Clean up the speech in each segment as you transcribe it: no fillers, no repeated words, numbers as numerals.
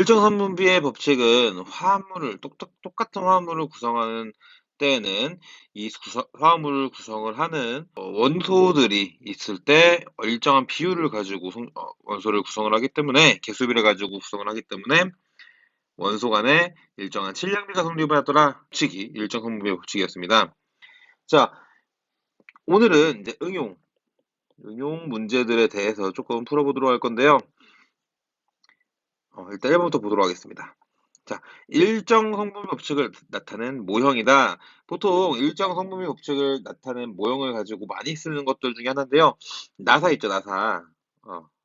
일정산분비의 법칙은 똑같은 화합물을 구성하는 때에는 화합물을 구성을 하는 원소들이 있을 때 일정한 비율을 가지고 원소를 구성을 하기 때문에, 개수비를 가지고 구성을 하기 때문에 원소 간에 일정한 질량비가 성립하더라. 법칙이 일정산분비의 법칙이었습니다. 자, 오늘은 이제 응용 문제들에 대해서 조금 풀어보도록 할 건데요. 일단 1번부터 보도록 하겠습니다. 자, 일정 성분비 법칙을 나타낸 모형이다. 보통 일정 성분비 법칙을 나타낸 모형을 가지고 많이 쓰는 것들 중에 하나인데요. 나사 있죠, 나사.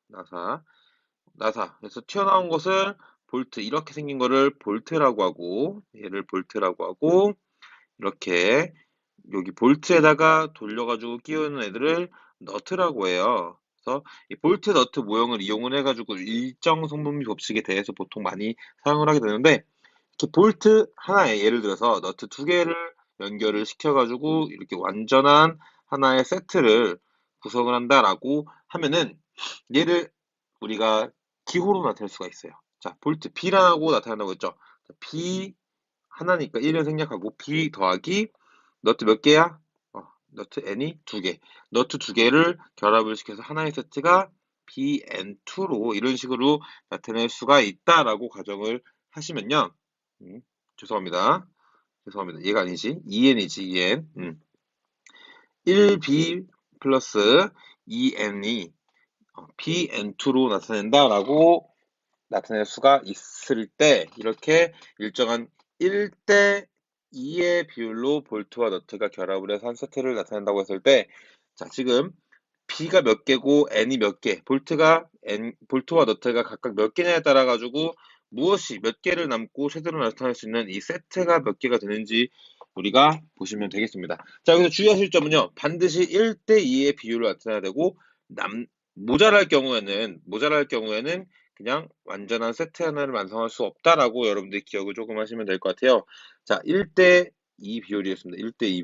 나사. 그래서 튀어나온 것을 볼트, 이렇게 생긴 거를 볼트라고 하고, 얘를 볼트라고 하고, 이렇게 여기 볼트에다가 돌려가지고 끼우는 애들을 너트라고 해요. 그래서 이 볼트 너트 모형을 이용을 해가지고 일정 성분비 법칙에 대해서 보통 많이 사용을 하게 되는데, 이렇게 볼트 하나에 예를 들어서 너트 두 개를 연결을 시켜가지고 이렇게 완전한 하나의 세트를 구성을 한다라고 하면은, 얘를 우리가 기호로 나타낼 수가 있어요. 자, 볼트 B라고 나타낸다고 했죠. B 하나니까 1을 생략하고 B 더하기 너트 몇 개야? 너트 N이 두 개. 너트 두 개를 결합을 시켜서 하나의 세트가 BN2로 이런 식으로 나타낼 수가 있다라고 가정을 하시면요. 죄송합니다. 얘가 아니지. 2N이지, 2N. 1B 플러스 2N이 BN2로 나타낸다라고 나타낼 수가 있을 때, 이렇게 일정한 1대 2의 비율로 볼트와 너트가 결합을 해서 한 세트를 나타낸다고 했을 때, 자, 지금 B가 몇 개고 N이 몇 개, 볼트와 너트가 각각 몇 개냐에 따라 가지고 무엇이 몇 개를 남고 최대로 나타낼 수 있는 이 세트가 몇 개가 되는지 우리가 보시면 되겠습니다. 자, 여기서 주의하실 점은요, 반드시 1대 2의 비율을 나타내야 되고, 모자랄 경우에는 그냥 완전한 세트 하나를 완성할 수 없다라고 여러분들이 기억을 조금 하시면 될 것 같아요. 자, 1대 2 비율이었습니다. 1대 2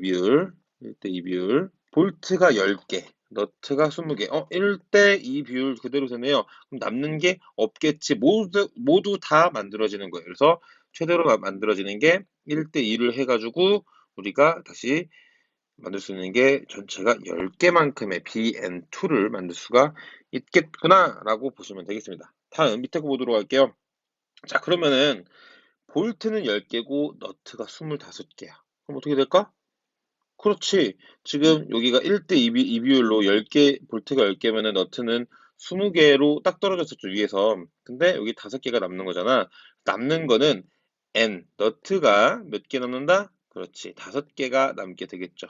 비율. 볼트가 10개, 너트가 20개. 1대 2 비율 그대로 되네요. 그럼 남는 게 없겠지. 모두 다 만들어지는 거예요. 그래서 최대로 만들어지는 게 1대 2를 해가지고 우리가 다시 만들 수 있는 게 전체가 10개만큼의 BN2를 만들 수가 있겠구나 라고 보시면 되겠습니다. 다음 밑에 거 보도록 할게요. 자, 그러면은 볼트는 10개고 너트가 25개야. 그럼 어떻게 될까? 그렇지. 지금 여기가 1대 2 비율로 10개, 볼트가 10개면은 너트는 20개로 딱 떨어졌었죠, 위에서. 근데 여기 5개가 남는 거잖아. 남는 거는 너트가 몇 개 남는다? 그렇지. 5개가 남게 되겠죠.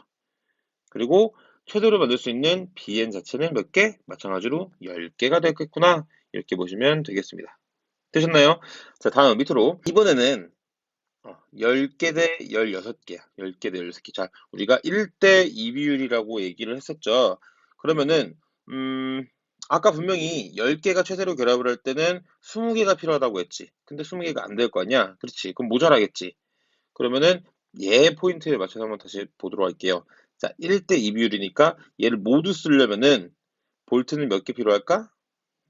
그리고 최대로 만들 수 있는 BN 자체는 몇 개? 마찬가지로 10개가 되겠구나. 이렇게 보시면 되겠습니다. 되셨나요? 자, 다음 밑으로. 이번에는 10개 대 16개야. 10개 대 16개. 자, 우리가 1대 2 비율이라고 얘기를 했었죠. 그러면은, 아까 분명히 10개가 최대로 결합을 할 때는 20개가 필요하다고 했지. 근데 20개가 안 될 거 아니야? 그렇지. 그럼 모자라겠지. 그러면은 얘 포인트에 맞춰서 한번 다시 보도록 할게요. 자, 1대 2 비율이니까 얘를 모두 쓰려면은 볼트는 몇 개 필요할까?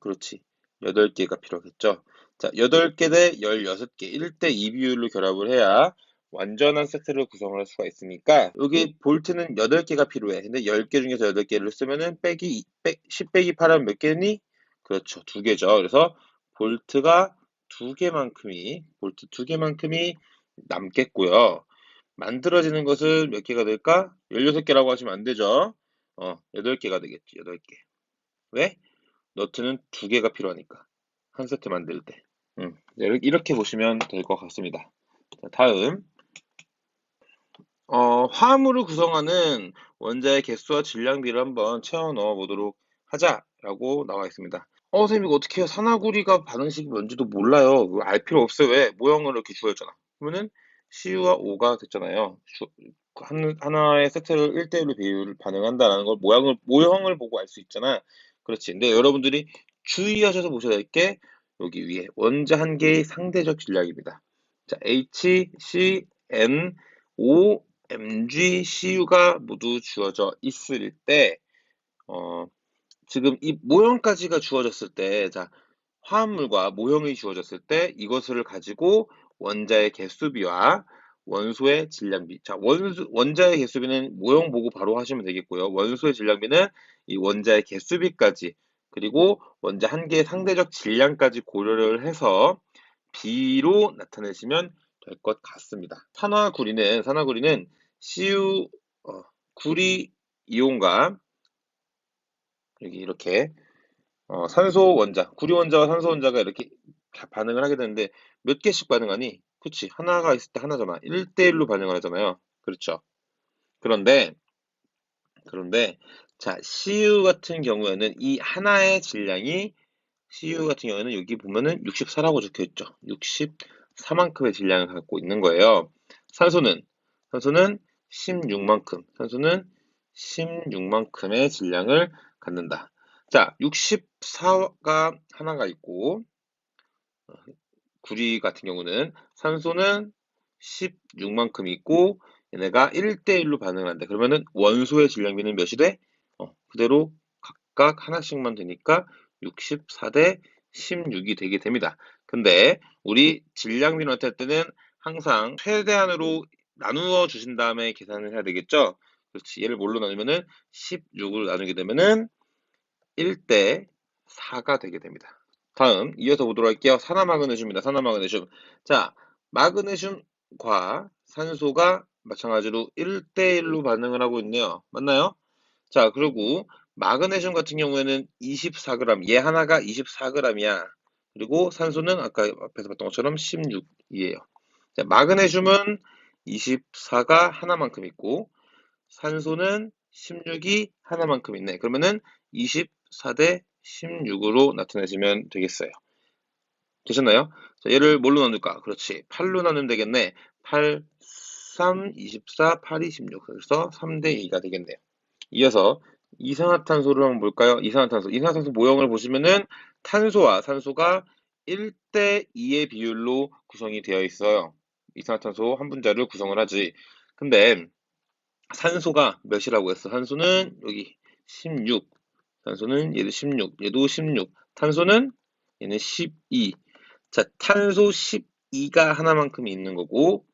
그렇지. 8개가 필요하겠죠. 자, 8개 대 16개, 1대 2 비율로 결합을 해야 완전한 세트를 구성할 수가 있으니까, 여기 볼트는 8개가 필요해. 근데 10개 중에서 8개를 쓰면은 10 빼기 8하면 몇 개니? 그렇죠. 2개죠. 그래서 볼트 2개만큼이 남겠고요. 만들어지는 것은 몇 개가 될까? 16개라고 하시면 안 되죠. 8개가 되겠지. 8개. 왜? 너트는 2개가 필요하니까. 한 세트 만들 때. 이렇게 보시면 될 것 같습니다. 자, 다음. 화합물을 구성하는 원자의 개수와 질량비를 한번 채워 넣어 보도록 하자라고 나와 있습니다. 선생님, 이거 어떻게 해요? 산화구리가 반응식이 뭔지도 몰라요. 그거 알 필요 없어요. 왜? 모형을 이렇게 주어졌잖아. 그러면은 C와 O가 됐잖아요. 하나의 세트를 1대1로 반응한다라는 걸 모형을 보고 알 수 있잖아. 그렇지. 근데 여러분들이 주의하셔서 보셔야 될 게 여기 위에 원자 한 개의 상대적 질량입니다. 자, H, C, N, O, Mg, Cu가 모두 주어져 있을 때, 지금 이 모형까지가 주어졌을 때, 자, 화합물과 모형이 주어졌을 때 이것을 가지고 원자의 개수비와 원소의 질량비. 자, 원자의 개수비는 모형 보고 바로 하시면 되겠고요. 원소의 질량비는 이 원자의 개수비까지 그리고 원자 한 개의 상대적 질량까지 고려를 해서 비로 나타내시면 될 것 같습니다. 산화구리는 CU 구리 이온과 여기 이렇게 산소 원자, 구리 원자와 산소 원자가 이렇게 반응을 하게 되는데 몇 개씩 반응하니? 그치, 하나가 있을 때 하나잖아. 1대1로 반응을 하잖아요. 그렇죠. 그런데 자, CU 같은 경우에는 이 하나의 질량이 CU 같은 경우에는 여기 보면은 64라고 적혀 있죠. 64만큼의 질량을 갖고 있는 거예요. 산소는 16만큼, 산소는 16만큼의 질량을 갖는다. 자, 64가 하나가 있고 구리 같은 경우는 산소는 16만큼 있고 얘네가 1대1로 반응을 한다. 그러면은 원소의 질량비는 몇이 돼? 그대로 각각 하나씩만 되니까 64대 16이 되게 됩니다. 근데 우리 질량비를 나타낼 때는 항상 최대한으로 나누어 주신 다음에 계산을 해야 되겠죠? 그렇지. 얘를 뭘로 나누면은 16으로 나누게 되면은 1대 4가 되게 됩니다. 다음 이어서 보도록 할게요. 산화마그네슘입니다. 산화마그네슘. 자, 마그네슘과 산소가 마찬가지로 1대1로 반응을 하고 있네요. 맞나요? 자, 그리고 마그네슘 같은 경우에는 24g, 얘 하나가 24g이야. 그리고 산소는 아까 앞에서 봤던 것처럼 16이에요. 자, 마그네슘은 24가 하나만큼 있고 산소는 16이 하나만큼 있네. 그러면은 24대 16으로 나타내시면 되겠어요. 되셨나요? 자, 얘를 뭘로 나눌까? 그렇지. 8로 나누면 되겠네. 8, 3, 24, 8, 26. 그래서 3대 2가 되겠네요. 이어서 이산화탄소를 한번 볼까요? 이산화탄소 모형을 보시면은 탄소와 산소가 1대 2의 비율로 구성이 되어 있어요. 이산화탄소 한 분자를 구성을 하지. 근데 산소가 몇이라고 했어? 산소는 여기 16. 산소는 얘도 16. 얘도 16. 탄소는 얘는 12. 자, 탄소 12가 하나만큼 있는 거고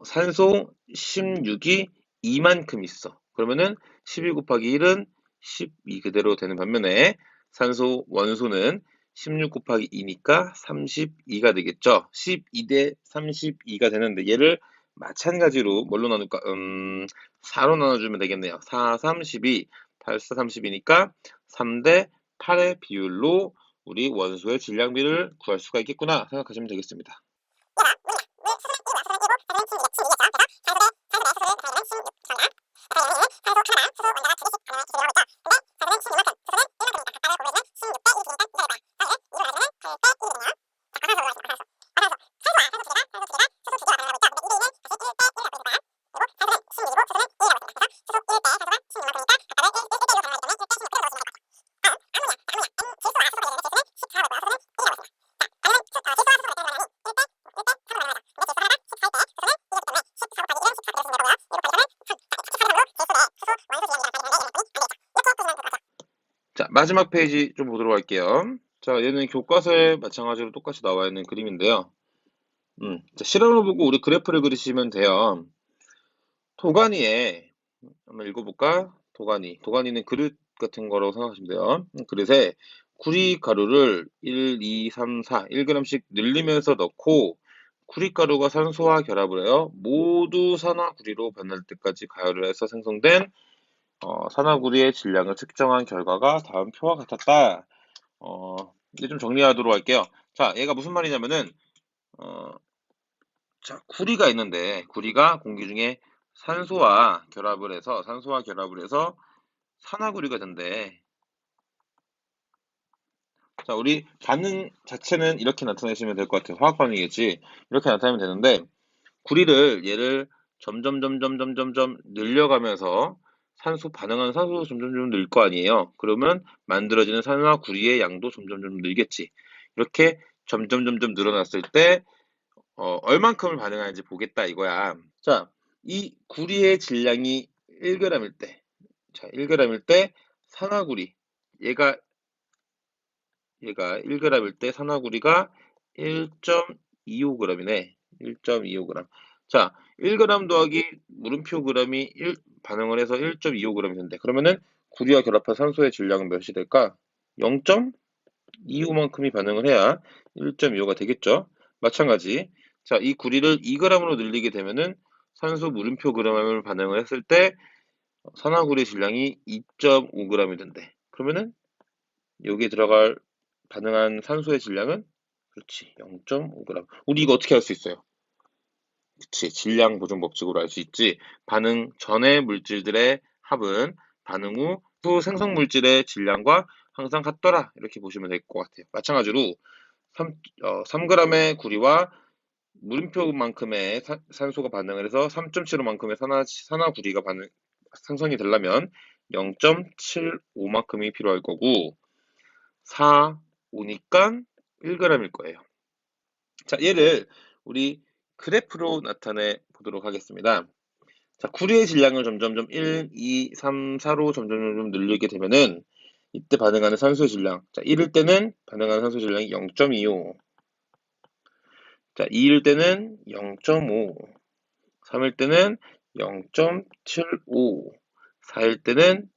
산소 16이 2만큼 있어. 그러면은 12 곱하기 1은 12 그대로 되는 반면에 산소 원소는 16 곱하기 2니까 32가 되겠죠. 12대 32가 되는데 얘를 마찬가지로 뭘로 나눌까? 4로 나눠주면 되겠네요. 4, 32, 8, 4, 32니까 3대 8의 비율로 우리 원소의 질량비를 구할 수가 있겠구나 생각하시면 되겠습니다. 자, 마지막 페이지 좀 보도록 할게요. 자, 얘는 교과서에 마찬가지로 똑같이 나와 있는 그림인데요. 자, 실험을 보고 우리 그래프를 그리시면 돼요. 도가니에, 한번 읽어볼까? 도가니는 그릇 같은 거라고 생각하시면 돼요. 그릇에 구리 가루를 1, 2, 3, 4, 1g씩 늘리면서 넣고 구리가루가 산소와 결합을 해요. 모두 산화구리로 변할 때까지 가열을 해서 생성된 산화구리의 질량을 측정한 결과가 다음 표와 같았다. 이제 좀 정리하도록 할게요. 자, 얘가 무슨 말이냐면은, 자, 구리가 있는데, 구리가 공기 중에 산소와 결합을 해서 산화구리가 된대. 자, 우리 반응 자체는 이렇게 나타내시면 될 것 같아요. 화학 반응이겠지. 이렇게 나타내면 되는데, 구리를 얘를 점점 늘려가면서 반응하는 산소도 점점 늘 거 아니에요. 그러면 만들어지는 산소와 구리의 양도 점점 늘겠지. 이렇게 점점 늘어났을 때 얼만큼을 반응하는지 보겠다 이거야. 자, 이 구리의 질량이 1g일 때, 자, 1g일 때 산화구리 얘가 얘가 1g일 때 산화구리가 1.25g이네. 1.25g. 자, 1g 더하기 물음표 g이 반응을 해서 1.25g이 된대. 그러면은 구리와 결합한 산소의 질량은 몇이 될까? 0.25만큼이 반응을 해야 1.25가 되겠죠. 마찬가지. 자, 이 구리를 2g으로 늘리게 되면은 산소 물음표 g을 반응을 했을 때 산화구리 질량이 2.5g이 된대. 그러면은 여기에 들어갈 반응한 산소의 질량은 그렇지 0.5g. 우리 이거 어떻게 할 수 있어요? 그치, 질량 보존 법칙으로 알 수 있지. 반응 전의 물질들의 합은 반응 후 수 생성 물질의 질량과 항상 같더라. 이렇게 보시면 될 것 같아요. 마찬가지로 3g의 구리와 물음표만큼의 산소가 반응을 해서 3.75만큼의 산화구리가 생성이 되려면 0.75만큼이 필요할 거고 4, 5니까 1g일 거예요. 자, 얘를 우리 그래프로 나타내 보도록 하겠습니다. 자, 구리의 질량을 점점점 1, 2, 3, 4로 점점 늘리게 되면은 이때 반응하는 산소의 질량. 자, 1일 때는 반응하는 산소 질량이 0.25. 자, 2일 때는 0.5. 3일 때는 0.75. 4일 때는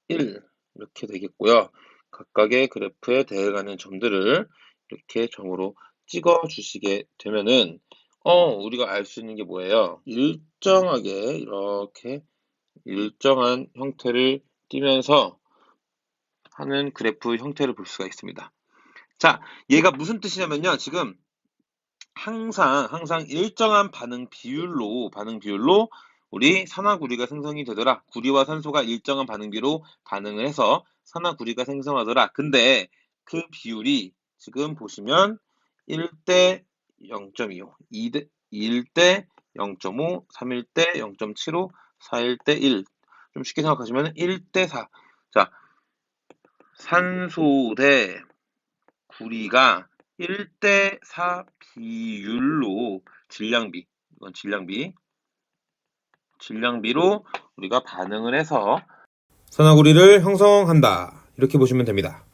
1. 이렇게 되겠고요. 각각의 그래프에 대응하는 점들을 이렇게 점으로 찍어 주시게 되면은 우리가 알 수 있는 게 뭐예요? 일정하게 이렇게 일정한 형태를 띠면서 하는 그래프 형태를 볼 수가 있습니다. 자, 얘가 무슨 뜻이냐면요. 지금 항상 일정한 반응 비율로 우리 산화구리가 생성이 되더라. 구리와 산소가 일정한 반응비로 반응을 해서 산화구리가 생성하더라. 근데 그 비율이 지금 보시면 1대 0.25, 2대 0.5, 3일 때 0.75, 4일 때 1. 좀 쉽게 생각하시면 1대 4. 자, 산소 대 구리가 1대 4 비율로 이건 질량비로 우리가 반응을 해서 산화구리를 형성한다. 이렇게 보시면 됩니다.